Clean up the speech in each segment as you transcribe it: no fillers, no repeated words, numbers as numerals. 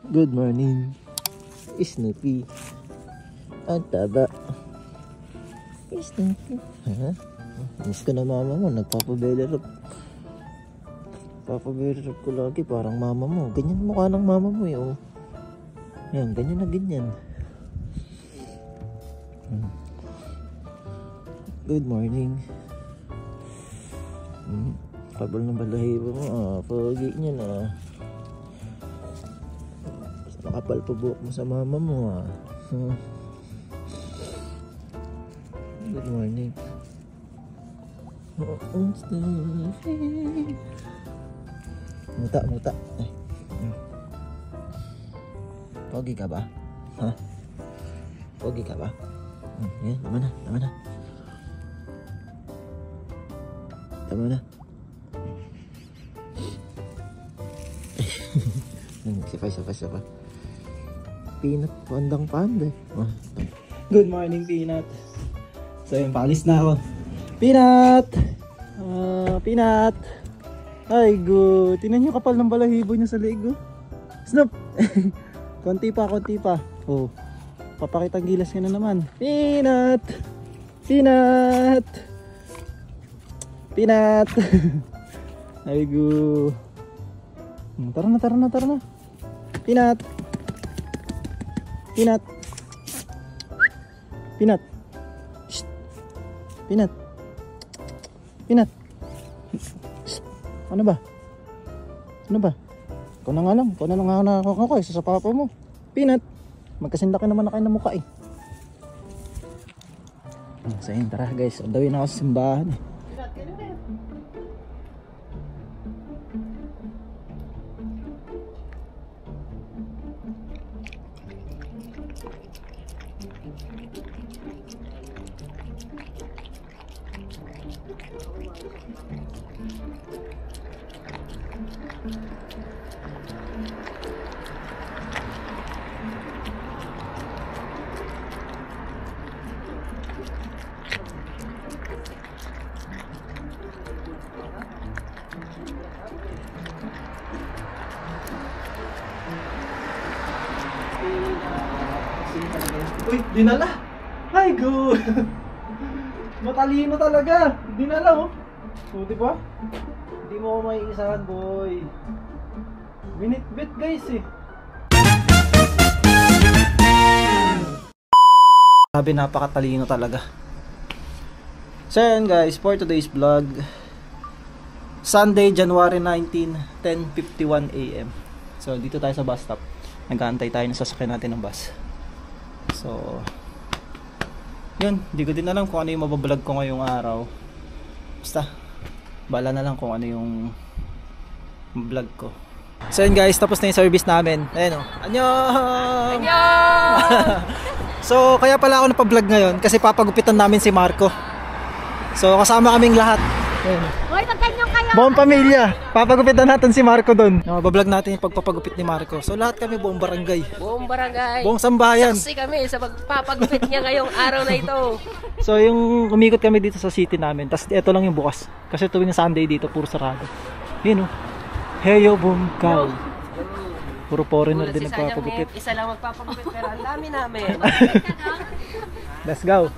Good morning. Snoopy. Ang taba. Snoopy. Ha? Miss ko na mama mo. Nagpapabelly rub. Papabelly rub ko lagi. Parang mama mo. Ganyan mukha ng mama mo eh. Oh. Yan. Ganyan na ganyan. Good morning. Kabal ng balahibo mo. Pogi niya na. Nakapal pa buhok mo sa mama mo. Good morning. Muta, muta. Pogi ka ba? Ha? Pogi ka ba? Yan, tama na, tama na. Tama na. Sipa. Peanut, pandang panda. Good morning, Peanut. So yun, paalis na ako. Peanut! Peanut! Ay, good. Tingnan nyo kapal ng balahibo niya sa leeg. Snoop! konti pa. Oh, papakitang gilas ka na naman. Peanut! Peanut! Peanut! Ay, good. Tara na. Peanut! Peanut! Peanut! Shh! Peanut! Peanut! Shh! Ano ba? Ikaw na nga lang ako isa sa papa mo. Peanut! Magkasindaki naman na kayo ng mukha eh. So yun, tara guys. Andawin ako sa simbahan eh. Uy, dinala! Ay, good! Matalino talaga! Dinala, oh! So, diba? Hindi mo ako maiisahan, boy. Minute-bit, guys, eh. Sabi, napakatalino talaga. So, yan, guys, for today's vlog. Sunday, January 19, 10:51 AM. So, dito tayo sa bus stop. Nag-aantay tayo na sasakyan natin ng bus. So, yun, di ko din alam kung ano yung mabablog ko ngayong araw. Basta, bala na lang kung ano yung vlog ko. So yun guys, tapos na yung service namin. Ayan o, annyeong! So, kaya pala ako napablog ngayon kasi papagupitan namin si Marco. So, kasama kaming lahat. Ayan. Hoy, magkanyang kayo! Buong pamilya, papagupitan natin si Marco doon. Bablog natin yung pagpapagupit ni Marco. So lahat kami buong barangay. Buong sambahayan. Saksi kami sa pagpapagupit niya ngayong araw na ito. So yung umikot kami dito sa city namin. Tapos ito lang yung bukas. Kasi tuwing Sunday dito, puro sarado. Yun o. Heyo boom cow. Puro foreigner din nagpapagupit. Isa lang magpapagupit pero ang dami namin. Let's go.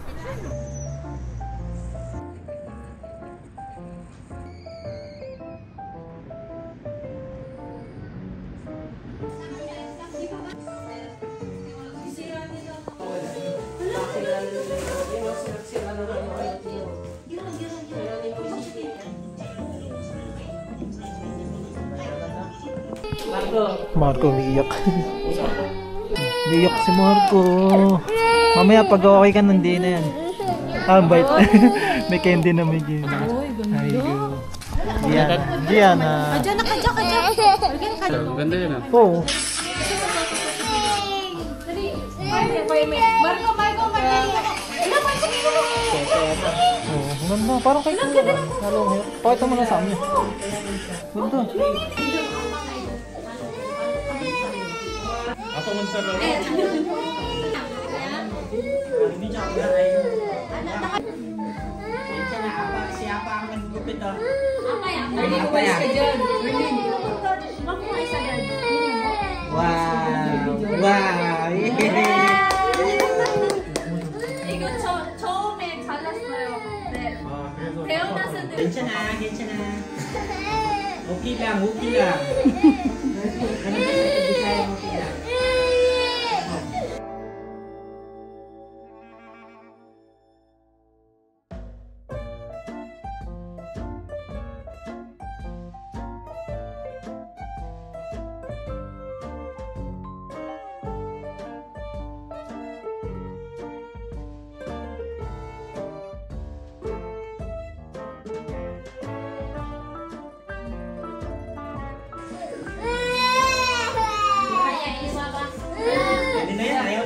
Marco umiiyak. Umiiyak si Marco. Mamaya pag okay ka nandi na yan. Bait. May candy na may candy. Ay go. Diana. Diyan na ka. Ganda yun ah. Oo. Marco. Ganda. Parang kayo na. Pakita mo na sa amin. Ganda. Ako man sa laro. Siapa ang nagugupit ah? Apa ya? Wow. Ganyan na, ganyan na. Okay lang, okay lang. Ano ba sa Bisaya, okay lang? Hindi na yan, ayaw.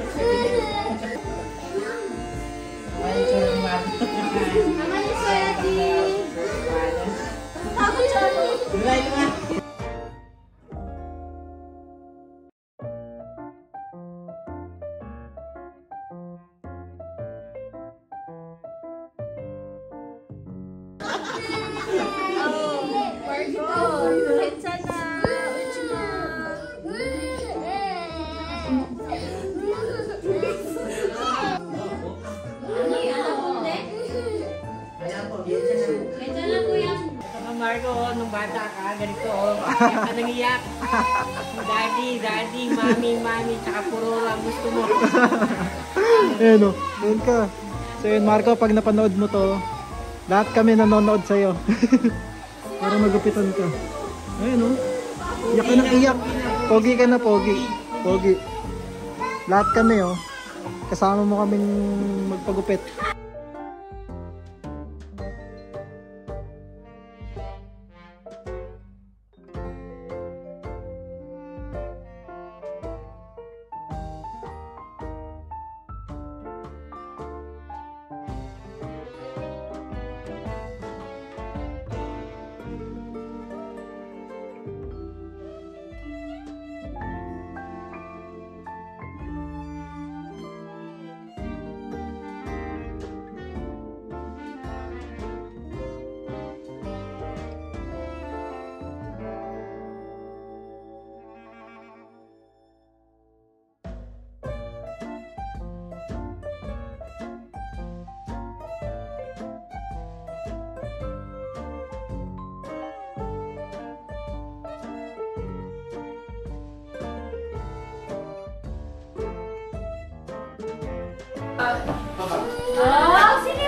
Ayaw siya ng mati. Naman yung soya di. Ako Mulay naman. Marco, nung bata ka, ganito, iyak ka nang iyak. Daddy, mami, tsaka puro lang gusto mo. Ayan o, ayan ka. So yun Marco, pag napanood mo to, lahat kami nanonood sa'yo. Para magupitan ka. Ayan o, iyak ka ng iyak. Pogi ka na, pogi. Pogi. Lahat kami o, kasama mo kaming magpagupit.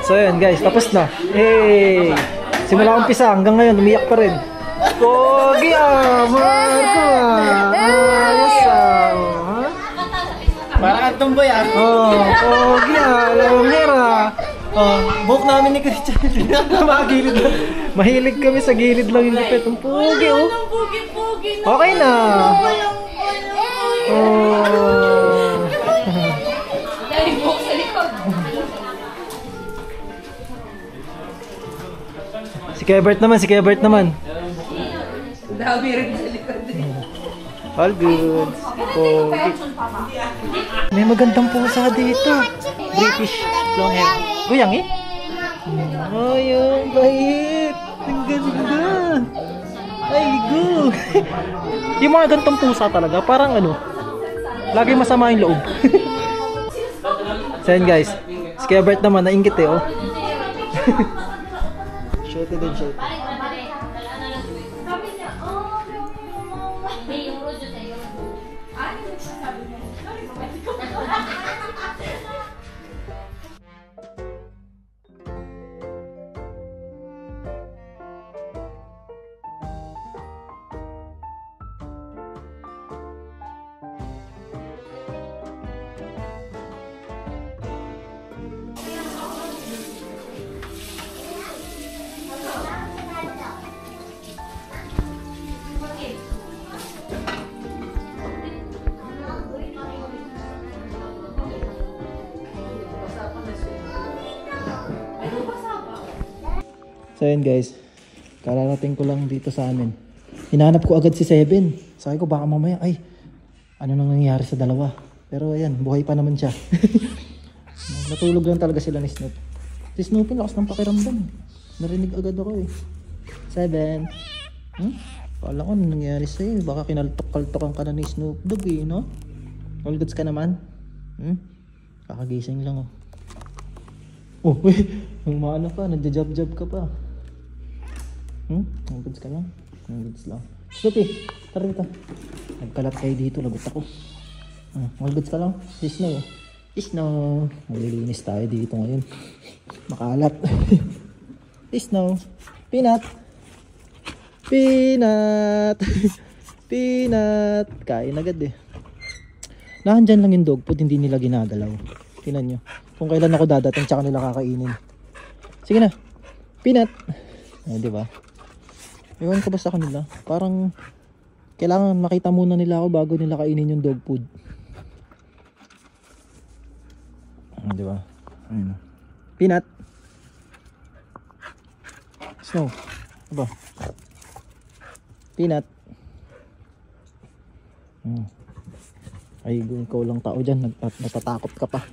So yun guys, tapos na. Hey! Simula umpisa hanggang ngayon, umiyak pa rin. Pogi ah! Marco ah! Ayos ah! Parang kang tumboy ah. Oh, pogi ah! Longhair ah! Oh, buhok namin ni Christian. Magilid lang. Mahilig kami sa gilid lang yung gupit. Ang pogi oh! Okay na! Oh! Si Kuya Bert naman. Dami rin sa likod. All good. Pogi. May magandang pusa dito. British long hair. Guyang eh? Oh, yung bait. Ang ganda. Ay, go. Yung mga gantong pusa talaga, parang ano, lagi masama yung loob. So yun guys, si Kuya Bert naman, nainggit eh oh. Shorty din, shorty. So yun guys, kararating ko lang dito sa amin. Hinanap ko agad si Seven. Sabi ko baka mamaya, ay, ano nang nangyayari sa dalawa. Pero ayan, buhay pa naman siya. Natulog lang talaga sila ni Snoop. Si Snoopy, lakas ng pakiramdam. Narinig agad ako eh. Seven. Kala ko anong nangyayari sa'yo. Baka kinaltok-kaltokan ka na ni Snoop Dogg eh, no? All goods ka naman? Kakagising lang oh. Oh, wait. Ang maano pa, nagja-job-job ka pa. Ang goods ka lang. Ang goods lang. Snoopy, tara dito. Nagkalat kayo dito, lagot ako. Ang goods ka lang. Si Snow. Si Snow. Maglilinis tayo dito ngayon. Makalat. Si Snow. Peanut. Peanut. Peanut. Kain agad eh. Nandyan lang yung dog food, hindi nila ginagalaw. Tingnan nyo. Kung kailan ako dadating, tsaka nila kakainin. Sige na. Peanut. Ay, di ba? Ewan ko ba sa kanila? Parang kailangan makita muna nila ako bago nila kainin yung dog food. Di ba? Peanut. Snow. Diba? Peanut. Ay, ikaw lang tao dyan. Natatakot ka pa.